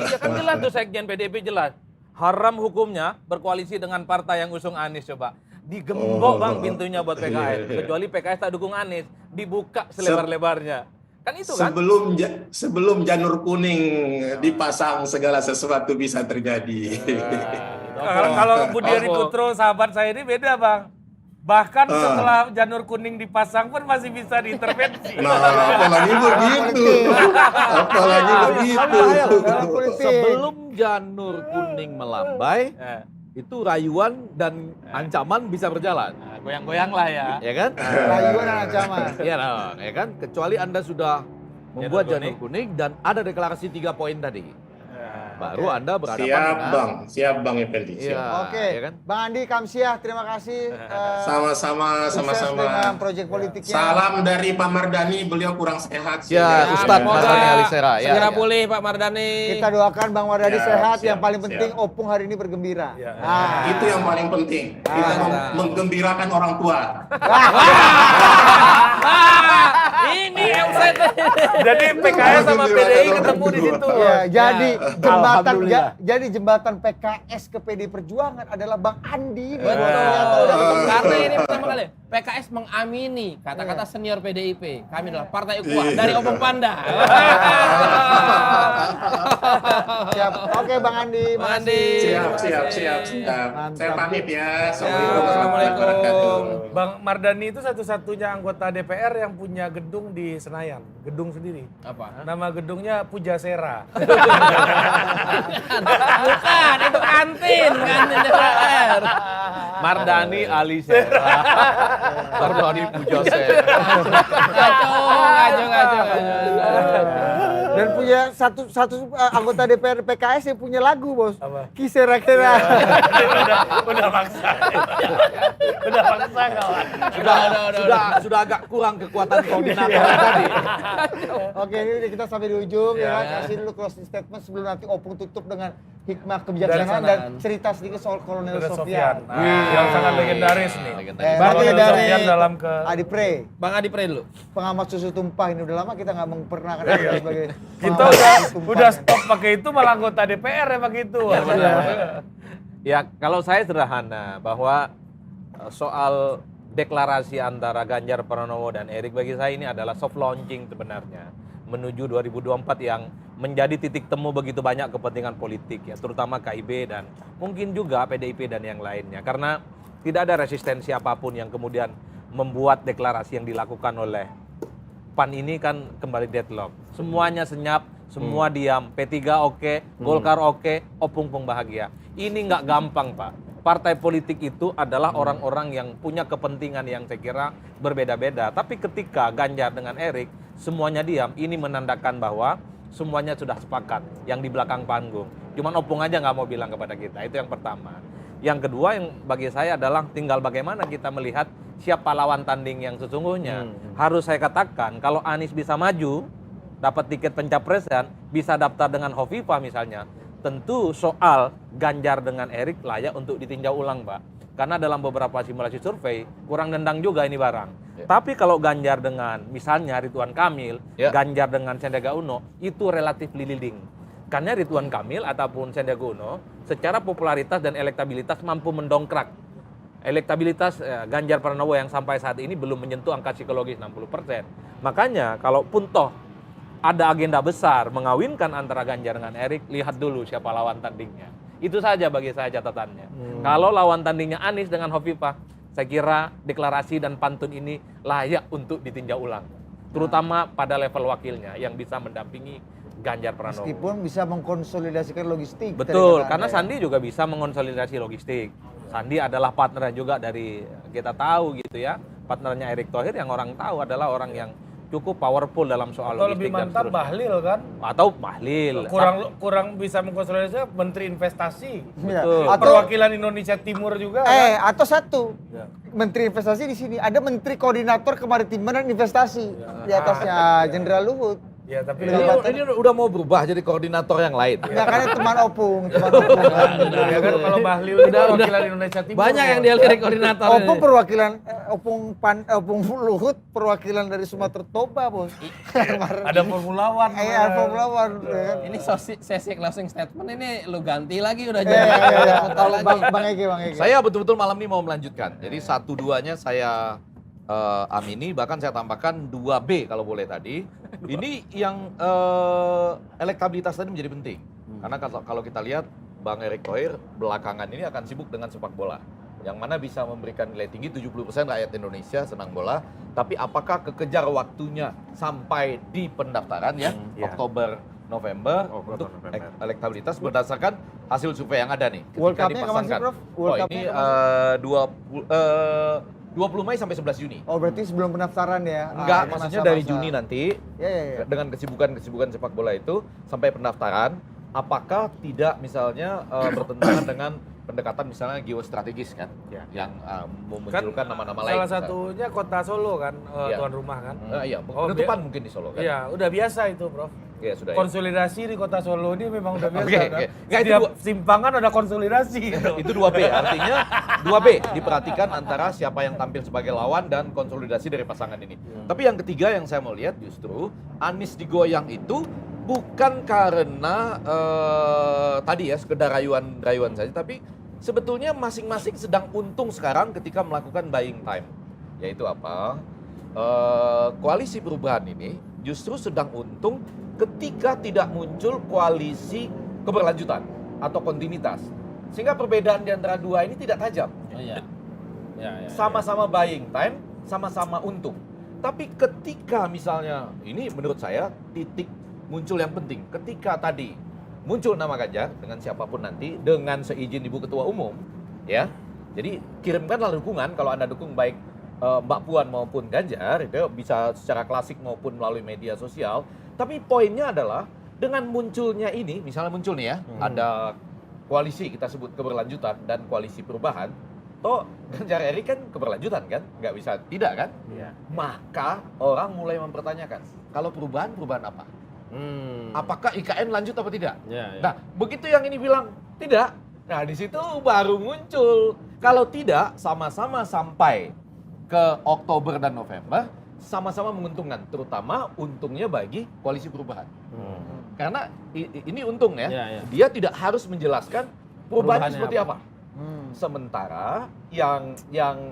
Iya kan jelas tuh Sekjen PDIP jelas. Haram hukumnya berkoalisi dengan partai yang usung Anies coba. Digembok Bang pintunya buat PKS. Kecuali PKS tak dukung Anies, dibuka selebar-lebarnya. Kan itu kan? Sebelum janur kuning dipasang segala sesuatu bisa terjadi. Kalau Budi Ari Putro sahabat saya ini beda Bang. Bahkan setelah janur kuning dipasang pun masih bisa diintervensi. Nah, apalagi begitu. Apalagi begitu. Sebelum janur kuning melambai, itu rayuan dan ancaman bisa berjalan. Goyang-goyang lah ya. Ya kan? Rayuan dan ancaman. Iya dong, ya kan? Kecuali Anda sudah membuat janur kuning dan ada deklarasi 3 poin tadi. Baru Anda berhadapan Siap Bang Effendi. Iya, Oke, ya kan? Bang Andi Kamsiah, terima kasih. Sama-sama. Dengan proyek politiknya. Salam dari Pak Mardani, beliau kurang sehat. Ya, Ustadz Mardani Alisera. Ya, Segera ya. pulih Pak Mardani. Kita doakan Bang Mardani sehat. Yang siap, paling penting siap. Opung hari ini bergembira. Itu yang paling penting. Kita menggembirakan orang tua. Ini yang saya Jadi PKS sama PDI ketemu di situ. Ya, Alhamdulillah. jadi jembatan PKS ke PDI Perjuangan adalah Bang Andi. Betul. Karena ini pertama kali PKS mengamini kata-kata senior PDIP. Kami adalah partai ukhuwah dari Opung Panda. Siap. Oke Bang Andi, Bang makasih. Andi. Siap. Mantap. Saya pamit ya. Assalamualaikum. Bang Mardhani itu satu-satunya anggota DPR yang punya gedung di Senayan, gedung sendiri. Apa? Nama gedungnya Pujasera. Bukan, itu kantin DPR. Mardhani Alisera. Mardhani Pujasera. Ngaco. Dan punya satu anggota DPR PKS yang punya lagu, Bos. Apa? Kisera-kera. Udah maksa. Udah maksa kawan. Sudah agak kurang kekuatan koordinator tadi. Oke, ini kita sampai di ujung ya. Ya. Kasih dulu closing statement sebelum nanti Opung tutup dengan hikmah kebijaksanaan dan Kebijaksanaan. cerita sedikit soal Kolonel Udah Sofian. Yang sangat legendaris nih. Berarti Kolonel dari Sofian dalam ke Adi Pre, Bang Adi Pre dulu. pengamat susu tumpah ini udah lama kita nggak memperkenalkan dia sebagai kita pengamat susu tumpah. udah stop pakai itu, malah anggota DPR ya pakai itu. Ya, kalau saya sederhana bahwa soal deklarasi antara Ganjar Pranowo dan Erik bagi saya ini adalah soft launching sebenarnya menuju 2024 yang menjadi titik temu begitu banyak kepentingan politik ya, terutama KIB dan mungkin juga PDIP dan yang lainnya, karena tidak ada resistensi apapun yang kemudian membuat deklarasi yang dilakukan oleh PAN ini kan kembali deadlock. Semuanya senyap, semua diam. P3 oke, Golkar oke, Opung pun bahagia. Ini nggak gampang, Pak. Partai politik itu adalah orang-orang yang punya kepentingan yang saya kira berbeda-beda. Tapi ketika Ganjar dengan Erik semuanya diam, ini menandakan bahwa semuanya sudah sepakat yang di belakang panggung. Cuman Opung aja nggak mau bilang kepada kita. Itu yang pertama. Yang kedua yang bagi saya adalah tinggal bagaimana kita melihat siapa lawan tanding yang sesungguhnya. Harus saya katakan kalau Anies bisa maju, dapat tiket pencapresan, bisa daftar dengan Hovifah misalnya, tentu soal Ganjar dengan Erik layak untuk ditinjau ulang, Pak. Karena dalam beberapa simulasi survei kurang nendang juga ini barang. Tapi kalau Ganjar dengan misalnya Ridwan Kamil, Ganjar dengan Sandiaga Uno, itu relatif leading. Karena Ridwan Kamil ataupun Sandiaga Uno secara popularitas dan elektabilitas mampu mendongkrak. Elektabilitas Ganjar Pranowo yang sampai saat ini belum menyentuh angka psikologis 60%. Makanya kalaupun toh ada agenda besar mengawinkan antara Ganjar dengan Erik, lihat dulu siapa lawan tandingnya. Itu saja bagi saya catatannya. Kalau lawan tandingnya Anies dengan Hovifah, saya kira deklarasi dan pantun ini layak untuk ditinjau ulang. Terutama pada level wakilnya yang bisa mendampingi Ganjar Pranowo. Meskipun bisa mengkonsolidasikan logistik. Betul, dari karena Anda, ya. Sandi juga bisa mengonsolidasi logistik. Sandi adalah partner juga dari kita tahu gitu ya. Partnernya Erick Thohir yang orang tahu adalah orang yang cukup powerful dalam soal Atau logistik lebih dan mantap seterusnya. Bahlil kan? Atau Bahlil. Kurang bisa mengkonsolidasi Menteri Investasi. Iya. Betul. Atau Perwakilan Indonesia Timur juga kan? atau satu. Ya. Menteri Investasi di sini ada Menteri Koordinator Kemaritiman dan Investasi di atasnya Jenderal Luhut. Ya, tapi Ini udah mau berubah jadi koordinator yang lain. Ya karena teman Opung kan. ya kan kalau Bahlil itu perwakilan Indonesia Timur. Banyak yang dia lirik koordinator. Opung perwakilan Opung Luhut perwakilan dari Sumatera Toba, Bos. Ada Formula One. Iya, Formula One. Ini sesi closing statement ini lu ganti lagi udah Iya, iya. Tahu lagi. Bang Ege. Saya betul-betul malam ini mau melanjutkan. Jadi 1-2-nya saya amini, bahkan saya tambahkan 2B kalau boleh tadi. Ini yang elektabilitas tadi menjadi penting. Karena kalau kita lihat Bang Erick Thohir belakangan ini akan sibuk dengan sepak bola. Yang mana bisa memberikan nilai tinggi 70% rakyat Indonesia senang bola. Tapi apakah kekejar waktunya sampai di pendaftaran ya, Oktober November untuk elektabilitas berdasarkan hasil survei yang ada nih. World ketika Cup-nya kapan sih, dipasangkan. Prof? World Ini Cup-nya 20 Mei sampai 11 Juni. Oh, berarti sebelum pendaftaran ya? Enggak, Ini maksudnya masa-masa. dari Juni nanti Ya. dengan kesibukan sepak bola itu sampai pendaftaran, apakah tidak misalnya bertentangan dengan pendekatan misalnya geostrategis kan, yang memunculkan nama-nama lain. Salah satunya kota Solo kan, Iya. tuan rumah kan. Iya, Oh, penutupan mungkin di Solo kan. Iya, udah biasa itu, Prof. Iya, sudah. Ya. Konsolidasi di kota Solo ini memang udah biasa Oke, kan. oke. Nggak, itu Setiap simpangan ada konsolidasi gitu. Itu 2B, artinya 2B diperhatikan antara siapa yang tampil sebagai lawan dan konsolidasi dari pasangan ini. Tapi yang ketiga yang saya mau lihat justru Anies digoyang itu bukan karena tadi ya sekedar rayuan saja, tapi sebetulnya masing-masing sedang untung sekarang ketika melakukan buying time. Yaitu apa? Koalisi perubahan ini justru sedang untung ketika tidak muncul koalisi keberlanjutan atau kontinuitas. Sehingga perbedaan di antara dua ini tidak tajam. Oh, iya. Sama-sama buying time, sama-sama untung. Tapi ketika misalnya, ini menurut saya titik muncul yang penting. Ketika tadi muncul nama Ganjar dengan siapapun nanti, dengan seizin Ibu Ketua Umum, ya. Jadi kirimkanlah dukungan kalau Anda dukung baik Mbak Puan maupun Ganjar, itu bisa secara klasik maupun melalui media sosial. Tapi poinnya adalah dengan munculnya ini, misalnya muncul nih ya, ada koalisi kita sebut keberlanjutan dan koalisi perubahan. Toh Ganjar Erik kan keberlanjutan kan, nggak bisa tidak kan? Iya. Maka orang mulai mempertanyakan, kalau perubahan apa? Apakah IKN lanjut apa tidak? Ya, ya. Nah, begitu yang ini bilang tidak, nah di situ baru muncul. Kalau tidak, sama-sama sampai ke Oktober dan November, sama-sama menguntungkan, terutama untungnya bagi koalisi perubahan. Karena ini untung ya, Ya, ya. dia tidak harus menjelaskan perubahannya Perubahannya seperti apa? apa. Sementara yang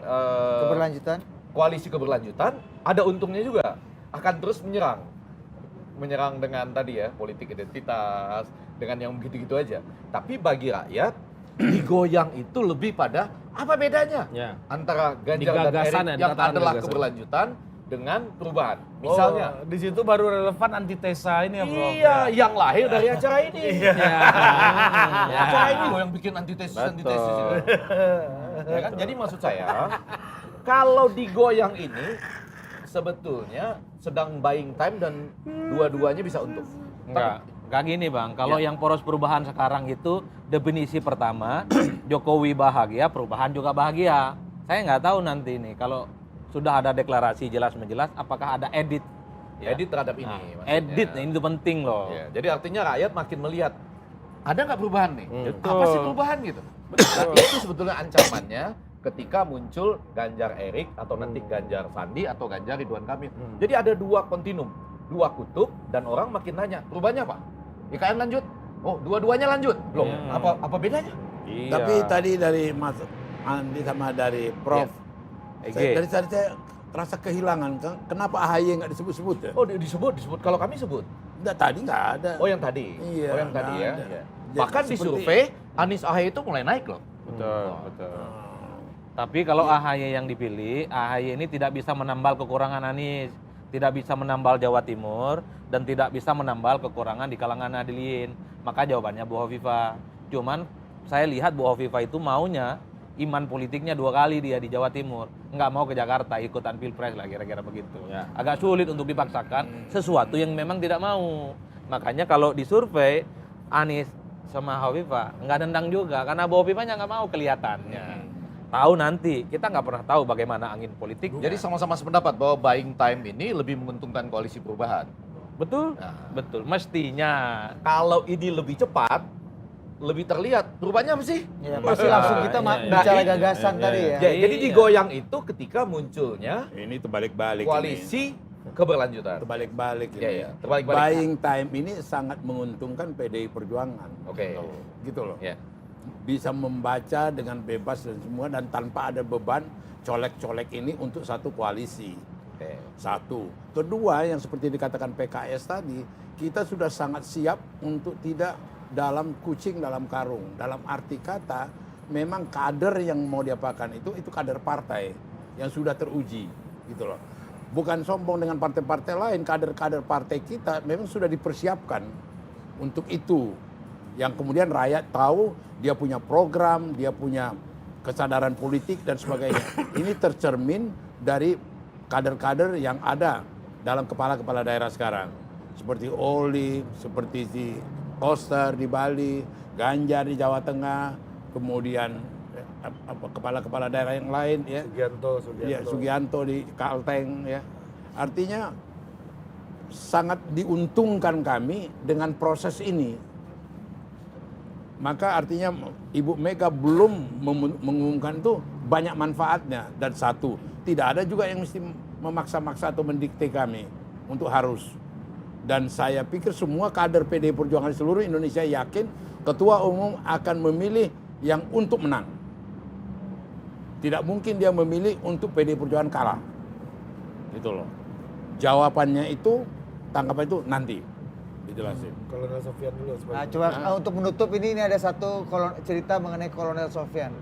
Keberlanjutan. koalisi keberlanjutan ada untungnya juga, akan terus menyerang dengan tadi ya politik identitas, dengan yang begitu-gitu aja. Tapi bagi rakyat digoyang itu lebih pada apa bedanya Ya. antara Ganjar Di dan gagasan Erik ya, yang dikatakan adalah gagasan. keberlanjutan dengan perubahan. Misalnya, di situ baru relevan antitesa ini ya, Bro. iya, yang lahir dari acara ini. Ya. Ya. Acara ini loh yang bikin antitesis itu. Ya kan? Jadi maksud saya, kalau digoyang ini sebetulnya sedang buying time dan dua-duanya bisa untung. Enggak gini Bang, kalau yang poros perubahan sekarang itu definisi pertama, Jokowi bahagia, perubahan juga bahagia. Saya nggak tahu nanti nih, kalau sudah ada deklarasi jelas menjelas, apakah ada edit? Ya. Edit terhadap ini. Nah, maksudnya. edit, ini itu penting loh. Ya, jadi artinya rakyat makin melihat, ada nggak perubahan nih? Betul. Apa sih perubahan gitu? Nah, itu sebetulnya ancamannya ketika muncul Ganjar Erik atau nanti Ganjar Sandi atau Ganjar Ridwan Kamil. Jadi ada dua kontinum, dua kutub, dan orang makin nanya, perubahannya apa? IKN lanjut? Oh, dua-duanya lanjut. Loh, apa bedanya? Iya. Tapi tadi dari Mas Andi sama dari Prof, dari tadi saya rasa kehilangan. Kenapa AHY nggak disebut-sebut ya? Oh, disebut. Kalau kami sebut. Nggak, tadi nggak ada. Oh, yang tadi. Iya, Oh, yang tadi nggak ya. ada. Iya. Jadi Bahkan di seperti- survei Anies AHY itu mulai naik loh. Betul, betul. Tapi kalau AHY yang dipilih, AHY ini tidak bisa menambal kekurangan Anies, tidak bisa menambal Jawa Timur, dan tidak bisa menambal kekurangan di kalangan Nahdliyin. Maka jawabannya Bu Hovifah. Cuman saya lihat Bu Hovifah itu maunya iman politiknya 2 kali dia di Jawa Timur. Nggak mau ke Jakarta ikutan pilpres lah kira-kira begitu. Ya. Agak sulit untuk dipaksakan sesuatu yang memang tidak mau. Makanya kalau disurvei Anies sama Hovifah nggak nendang juga karena Bu Hovifahnya nggak mau kelihatannya. Tahu nanti, kita nggak pernah tahu bagaimana angin politik. Jadi sama-sama sependapat bahwa buying time ini lebih menguntungkan koalisi perubahan. Betul, Nah. betul. Mestinya. Kalau ini lebih cepat, lebih terlihat perubahannya apa sih? Ya, pasti langsung kita bicara gagasan tadi ya. Jadi digoyang itu ketika munculnya Ini terbalik-balik. koalisi keberlanjutan. Terbalik-balik. Iya, ini. iya, terbalik-balik. Buying time ini sangat menguntungkan PDI Perjuangan. Oke. Gitu loh. Ya. Bisa membaca dengan bebas dan semua dan tanpa ada beban colek-colek ini untuk satu koalisi. Oke. Satu. Kedua, yang seperti dikatakan PKS tadi, kita sudah sangat siap untuk tidak dalam kucing dalam karung. Dalam arti kata, memang kader yang mau diapakan itu kader partai yang sudah teruji, gitu loh. Bukan sombong dengan partai-partai lain, kader-kader partai kita memang sudah dipersiapkan untuk itu. Yang kemudian rakyat tahu dia punya program, dia punya kesadaran politik dan sebagainya. Ini tercermin dari kader-kader yang ada dalam kepala-kepala daerah sekarang. Seperti Oli, seperti si Koster di Bali, Ganjar di Jawa Tengah, kemudian kepala-kepala daerah yang lain ya. Sugianto di Kalteng ya. Artinya sangat diuntungkan kami dengan proses ini. Maka artinya Ibu Mega belum mengumumkan itu banyak manfaatnya. Dan satu, tidak ada juga yang mesti memaksa-maksa atau mendikte kami untuk harus. Dan saya pikir semua kader PDI Perjuangan di seluruh Indonesia yakin Ketua Umum akan memilih yang untuk menang. Tidak mungkin dia memilih untuk PDI Perjuangan kalah. Gitu loh. Jawabannya itu, tanggapan itu nanti. dijelasin. Kolonel Sofian dulu. Nah, coba untuk menutup ini ada satu cerita mengenai Kolonel Sofian.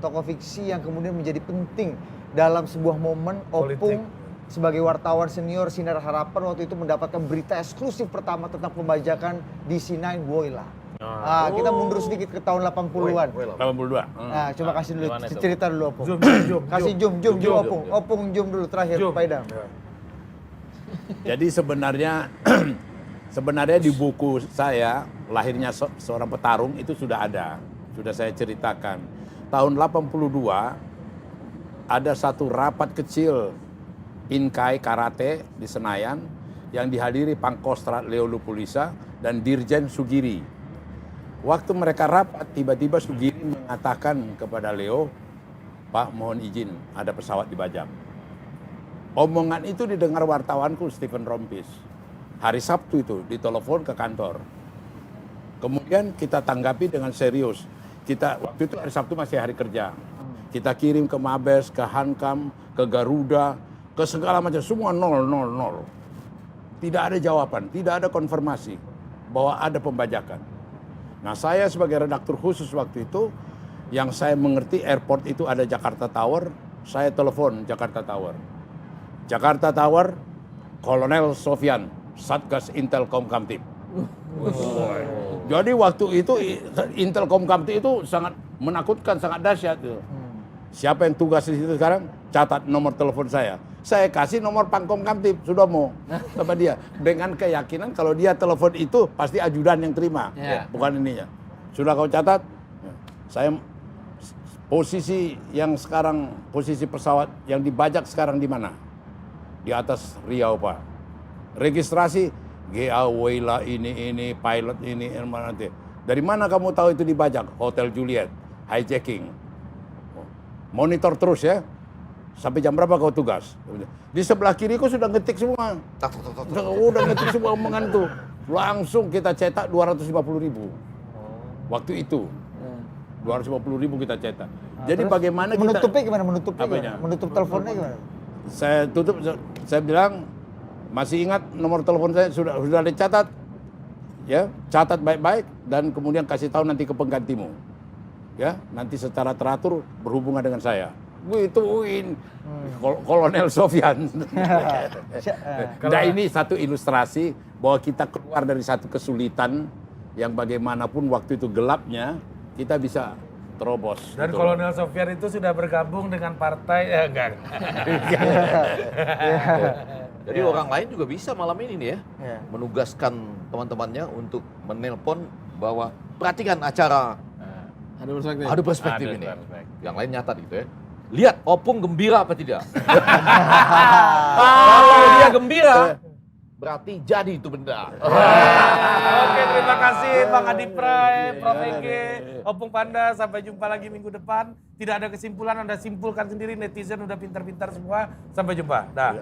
Tokoh fiksi yang kemudian menjadi penting dalam sebuah momen Opung sebagai wartawan senior Sinar Harapan waktu itu mendapatkan berita eksklusif pertama tentang pembajakan di Sinai Woyla. Nah, kita mundur sedikit ke tahun 80-an. 82. Nah, coba kasih dulu Gimana itu? cerita dulu Opung. Kasih zoom Zoom. Opung zoom dulu terakhir Pak Idam. Jadi sebenarnya di buku saya lahirnya seorang petarung itu sudah ada, sudah saya ceritakan. Tahun 82 ada satu rapat kecil Inkai Karate di Senayan yang dihadiri Pangkostrat Leo Lupulisa dan Dirjen Sugiri. Waktu mereka rapat, tiba-tiba Sugiri mengatakan kepada Leo, "Pak, mohon izin, ada pesawat dibajak." Omongan itu didengar wartawanku Stephen Rompis. Hari Sabtu itu ditelepon ke kantor. Kemudian kita tanggapi dengan serius. Waktu itu hari Sabtu masih hari kerja. Kita kirim ke Mabes, ke Hankam, ke Garuda, ke segala macam, semua 000. Tidak ada jawaban, tidak ada konfirmasi bahwa ada pembajakan. Nah, saya sebagai redaktur khusus waktu itu, yang saya mengerti airport itu ada Jakarta Tower, saya telepon Jakarta Tower. Jakarta Tower, Kolonel Sofian, Satgas Intelkom Kamtib. Jadi waktu itu Intelkom Kamtib itu sangat menakutkan, sangat dahsyat. Siapa yang tugas di situ sekarang? Catat nomor telepon saya. Saya kasih nomor Pangkom Kamtib, Sudomo, sama dia. Dengan keyakinan kalau dia telepon itu pasti ajudan yang terima, bukan ininya. Sudah kau catat? Saya posisi yang sekarang, posisi pesawat yang dibajak sekarang di mana? Di atas Riau, Pak. Registrasi GA Woyla ini pilot ini mana nanti. Dari mana kamu tahu itu dibajak? Hotel Juliet, hijacking. Monitor terus ya. Sampai jam berapa kau tugas? Di sebelah kiri kau sudah ngetik semua. Udah ngetik semua omongan tuh. Langsung kita cetak 250.000. Waktu itu. 250.000 kita cetak. Jadi bagaimana menutupnya kita... gimana? Menutup teleponnya gimana? Saya tutup, saya bilang, masih ingat nomor telepon saya sudah dicatat. Ya, catat baik-baik dan kemudian kasih tahu nanti ke penggantimu. Ya, nanti secara teratur berhubungan dengan saya. Gituin Kolonel Sofian. Nah, ini satu ilustrasi bahwa kita keluar dari satu kesulitan yang bagaimanapun waktu itu gelapnya kita bisa terobos. Dan gitu. Kolonel Sofian itu sudah bergabung dengan partai enggak. Jadi orang lain juga bisa malam ini nih ya, menugaskan teman-temannya untuk menelpon bahwa perhatikan acara Ada perspektif. ini. Yang lain nyatat gitu ya. Lihat Opung gembira apa tidak? Kalau dia gembira, berarti jadi itu benda. Oke, terima kasih Bang Adi Pray, Prof. Ege, Opung Panda. Sampai jumpa lagi minggu depan. Tidak ada kesimpulan, Anda simpulkan sendiri. Netizen udah pintar-pintar semua. Sampai jumpa. Dah.